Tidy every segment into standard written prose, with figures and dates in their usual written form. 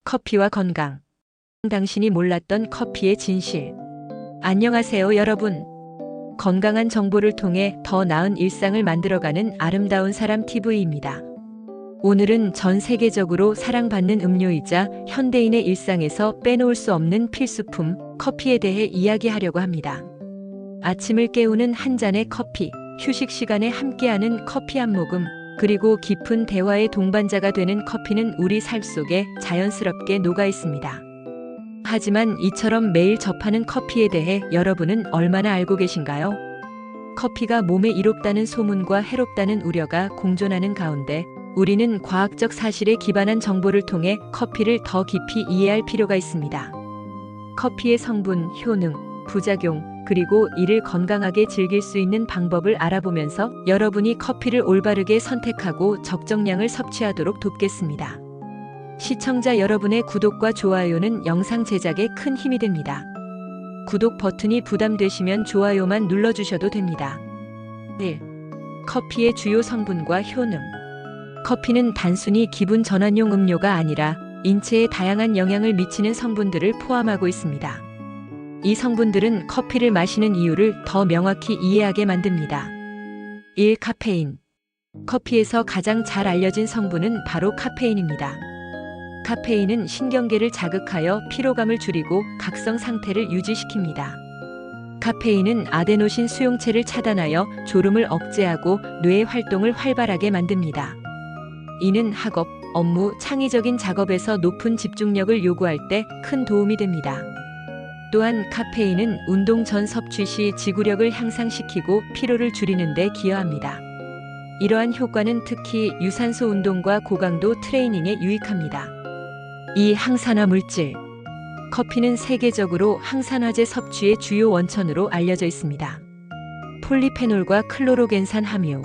커피와 건강. 당신이 몰랐던 커피의 진실. 안녕하세요, 여러분. 건강한 정보를 통해 더 나은 일상을 만들어가는 아름다운 사람 TV입니다. 오늘은 전 세계적으로 사랑받는 음료이자 현대인의 일상에서 빼놓을 수 없는 필수품, 커피에 대해 이야기하려고 합니다. 아침을 깨우는 한 잔의 커피, 휴식 시간에 함께하는 커피 한 모금, 그리고 깊은 대화의 동반자가 되는 커피는 우리 삶 속에 자연스럽게 녹아 있습니다. 하지만 이처럼 매일 접하는 커피에 대해 여러분은 얼마나 알고 계신가요? 커피가 몸에 이롭다는 소문과 해롭다는 우려가 공존하는 가운데 우리는 과학적 사실에 기반한 정보를 통해 커피를 더 깊이 이해할 필요가 있습니다. 커피의 성분, 효능, 부작용, 그리고 이를 건강하게 즐길 수 있는 방법을 알아보면서 여러분이 커피를 올바르게 선택하고 적정량을 섭취하도록 돕겠습니다. 시청자 여러분의 구독과 좋아요는 영상 제작에 큰 힘이 됩니다. 구독 버튼이 부담되시면 좋아요만 눌러주셔도 됩니다. 1. 커피의 주요 성분과 효능. 커피는 단순히 기분 전환용 음료가 아니라 인체에 다양한 영향을 미치는 성분들을 포함하고 있습니다. 이 성분들은 커피를 마시는 이유를 더 명확히 이해하게 만듭니다. 1. 카페인. 커피에서 가장 잘 알려진 성분은 바로 카페인입니다. 카페인은 신경계를 자극하여 피로감을 줄이고 각성 상태를 유지시킵니다. 카페인은 아데노신 수용체를 차단하여 졸음을 억제하고 뇌의 활동을 활발하게 만듭니다. 이는 학업, 업무, 창의적인 작업에서 높은 집중력을 요구할 때 큰 도움이 됩니다. 또한 카페인은 운동 전 섭취 시 지구력을 향상시키고 피로를 줄이는 데 기여합니다. 이러한 효과는 특히 유산소 운동과 고강도 트레이닝에 유익합니다. 2. 항산화 물질. 커피는 세계적으로 항산화제 섭취의 주요 원천으로 알려져 있습니다. 폴리페놀과 클로로겐산 함유.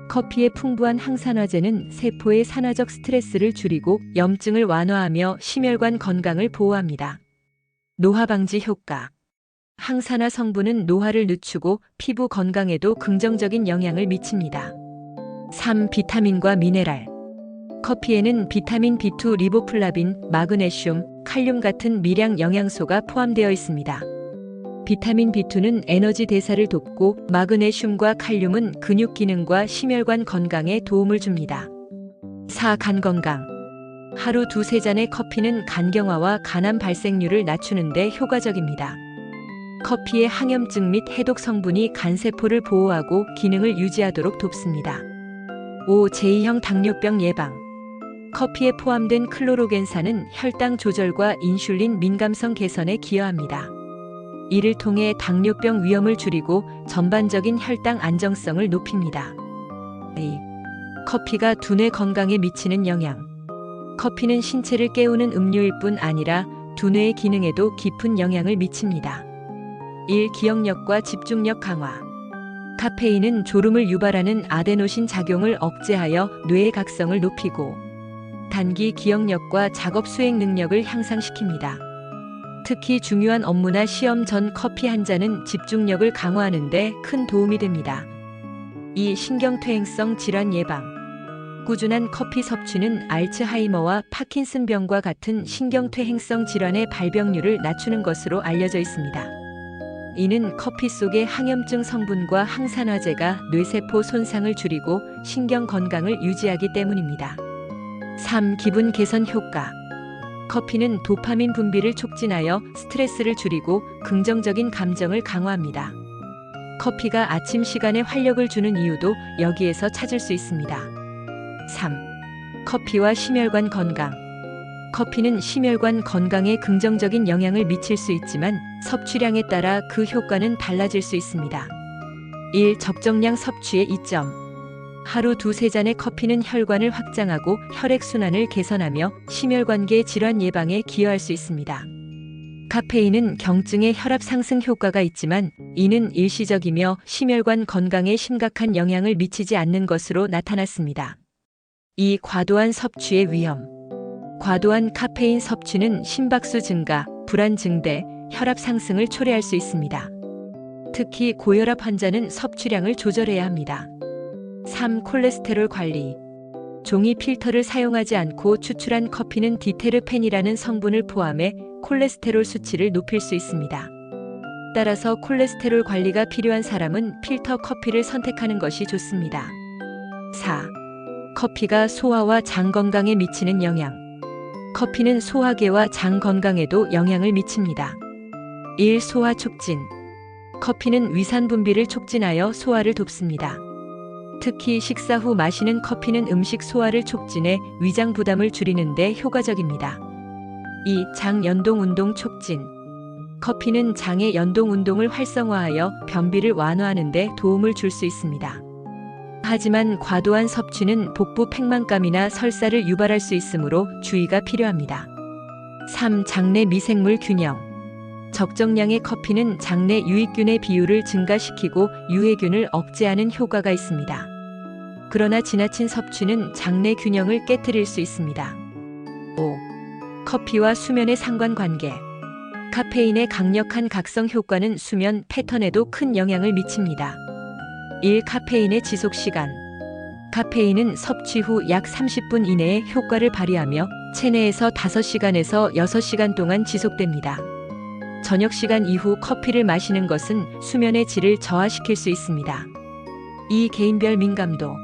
커피의 풍부한 항산화제는 세포의 산화적 스트레스를 줄이고 염증을 완화하며 심혈관 건강을 보호합니다. 노화 방지 효과. 항산화 성분은 노화를 늦추고 피부 건강에도 긍정적인 영향을 미칩니다. 3. 비타민과 미네랄. 커피에는 비타민 B2, 리보플라빈, 마그네슘, 칼륨 같은 미량 영양소가 포함되어 있습니다. 비타민 B2는 에너지 대사를 돕고 마그네슘과 칼륨은 근육 기능과 심혈관 건강에 도움을 줍니다. 4. 간 건강. 하루 2-3잔의 커피는 간경화와 간암 발생률을 낮추는 데 효과적입니다. 커피의 항염증 및 해독 성분이 간세포를 보호하고 기능을 유지하도록 돕습니다. 5. 제2형 당뇨병 예방. 커피에 포함된 클로로겐산은 혈당 조절과 인슐린 민감성 개선에 기여합니다. 이를 통해 당뇨병 위험을 줄이고 전반적인 혈당 안정성을 높입니다. 2. 커피가 두뇌 건강에 미치는 영향. 커피는 신체를 깨우는 음료일 뿐 아니라 두뇌의 기능에도 깊은 영향을 미칩니다. 1. 기억력과 집중력 강화. 카페인은 졸음을 유발하는 아데노신 작용을 억제하여 뇌의 각성을 높이고 단기 기억력과 작업 수행 능력을 향상시킵니다. 특히 중요한 업무나 시험 전 커피 한 잔은 집중력을 강화하는 데 큰 도움이 됩니다. 2. 신경퇴행성 질환 예방. 꾸준한 커피 섭취는 알츠하이머와 파킨슨병과 같은 신경퇴행성 질환의 발병률을 낮추는 것으로 알려져 있습니다. 이는 커피 속의 항염증 성분과 항산화제가 뇌세포 손상을 줄이고 신경 건강을 유지하기 때문입니다. 3. 기분 개선 효과. 커피는 도파민 분비를 촉진하여 스트레스를 줄이고 긍정적인 감정을 강화합니다. 커피가 아침 시간에 활력을 주는 이유도 여기에서 찾을 수 있습니다. 3. 커피와 심혈관 건강. 커피는 심혈관 건강에 긍정적인 영향을 미칠 수 있지만 섭취량에 따라 그 효과는 달라질 수 있습니다. 1. 적정량 섭취의 이점. 하루 2-3잔의 커피는 혈관을 확장하고 혈액순환을 개선하며 심혈관계 질환 예방에 기여할 수 있습니다. 카페인은 경증의 혈압 상승 효과가 있지만 이는 일시적이며 심혈관 건강에 심각한 영향을 미치지 않는 것으로 나타났습니다. 2. 과도한 섭취의 위험. 과도한 카페인 섭취는 심박수 증가, 불안 증대, 혈압 상승을 초래할 수 있습니다. 특히 고혈압 환자는 섭취량을 조절해야 합니다. 3. 콜레스테롤 관리. 종이 필터를 사용하지 않고 추출한 커피는 디테르펜이라는 성분을 포함해 콜레스테롤 수치를 높일 수 있습니다. 따라서 콜레스테롤 관리가 필요한 사람은 필터 커피를 선택하는 것이 좋습니다. 4. 커피가 소화와 장 건강에 미치는 영향. 커피는 소화계와 장 건강에도 영향을 미칩니다. 1. 소화 촉진. 커피는 위산 분비를 촉진하여 소화를 돕습니다. 특히 식사 후 마시는 커피는 음식 소화를 촉진해 위장 부담을 줄이는 데 효과적입니다. 2. 장 연동 운동 촉진. 커피는 장의 연동 운동을 활성화하여 변비를 완화하는 데 도움을 줄 수 있습니다. 하지만 과도한 섭취는 복부 팽만감이나 설사를 유발할 수 있으므로 주의가 필요합니다. 3. 장내 미생물 균형. 적정량의 커피는 장내 유익균의 비율을 증가시키고 유해균을 억제하는 효과가 있습니다. 그러나 지나친 섭취는 장내 균형을 깨트릴 수 있습니다. 5. 커피와 수면의 상관관계. 카페인의 강력한 각성 효과는 수면 패턴에도 큰 영향을 미칩니다. 1. 카페인의 지속 시간. 카페인은 섭취 후 약 30분 이내에 효과를 발휘하며 체내에서 5시간에서 6시간 동안 지속됩니다. 저녁 시간 이후 커피를 마시는 것은 수면의 질을 저하시킬 수 있습니다. 2. 개인별 민감도.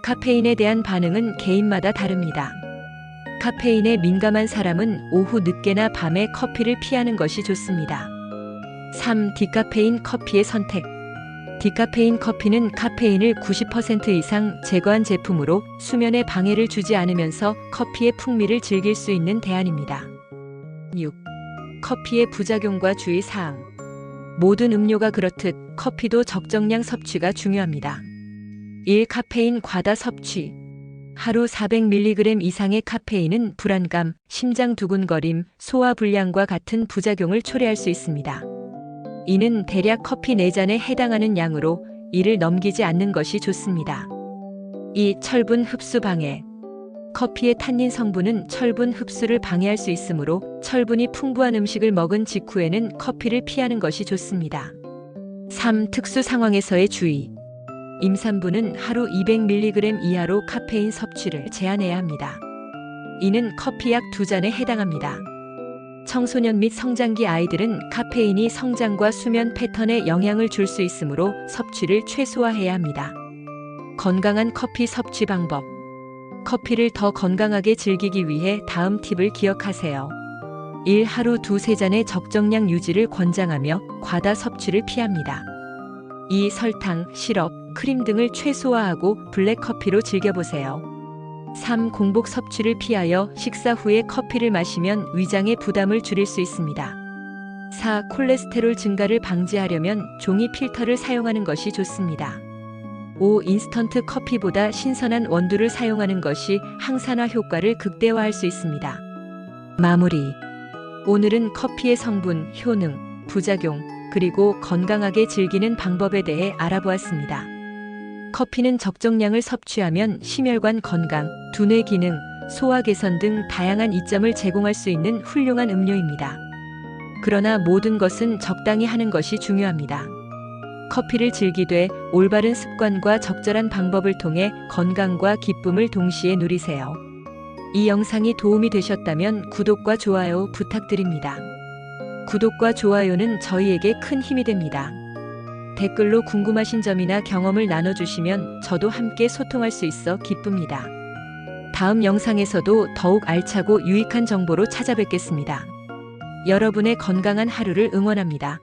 카페인에 대한 반응은 개인마다 다릅니다. 카페인에 민감한 사람은 오후 늦게나 밤에 커피를 피하는 것이 좋습니다. 3. 디카페인 커피의 선택. 디카페인 커피는 카페인을 90% 이상 제거한 제품으로 수면에 방해를 주지 않으면서 커피의 풍미를 즐길 수 있는 대안입니다. 6. 커피의 부작용과 주의사항. 모든 음료가 그렇듯 커피도 적정량 섭취가 중요합니다. 1. 카페인 과다 섭취. 하루 400mg 이상의 카페인은 불안감, 심장 두근거림, 소화 불량과 같은 부작용을 초래할 수 있습니다. 이는 대략 커피 4잔에 해당하는 양으로 이를 넘기지 않는 것이 좋습니다. 2. 철분 흡수 방해. 커피의 탄닌 성분은 철분 흡수를 방해할 수 있으므로 철분이 풍부한 음식을 먹은 직후에는 커피를 피하는 것이 좋습니다. 3. 특수 상황에서의 주의. 임산부는 하루 200mg 이하로 카페인 섭취를 제한해야 합니다. 이는 커피 약 2잔에 해당합니다. 청소년 및 성장기 아이들은 카페인이 성장과 수면 패턴에 영향을 줄 수 있으므로 섭취를 최소화해야 합니다. 건강한 커피 섭취 방법. 커피를 더 건강하게 즐기기 위해 다음 팁을 기억하세요. 1. 하루 2-3잔의 적정량 유지를 권장하며 과다 섭취를 피합니다. 2. 설탕, 시럽, 크림 등을 최소화하고 블랙커피로 즐겨보세요. 3. 공복 섭취를 피하여 식사 후에 커피를 마시면 위장의 부담을 줄일 수 있습니다. 4. 콜레스테롤 증가를 방지하려면 종이 필터를 사용하는 것이 좋습니다. 5. 인스턴트 커피보다 신선한 원두를 사용하는 것이 항산화 효과를 극대화할 수 있습니다. 마무리. 오늘은 커피의 성분, 효능, 부작용, 그리고 건강하게 즐기는 방법에 대해 알아보았습니다. 커피는 적정량을 섭취하면 심혈관 건강, 두뇌 기능, 소화 개선 등 다양한 이점을 제공할 수 있는 훌륭한 음료입니다. 그러나 모든 것은 적당히 하는 것이 중요합니다. 커피를 즐기되 올바른 습관과 적절한 방법을 통해 건강과 기쁨을 동시에 누리세요. 이 영상이 도움이 되셨다면 구독과 좋아요 부탁드립니다. 구독과 좋아요는 저희에게 큰 힘이 됩니다. 댓글로 궁금하신 점이나 경험을 나눠주시면 저도 함께 소통할 수 있어 기쁩니다. 다음 영상에서도 더욱 알차고 유익한 정보로 찾아뵙겠습니다. 여러분의 건강한 하루를 응원합니다.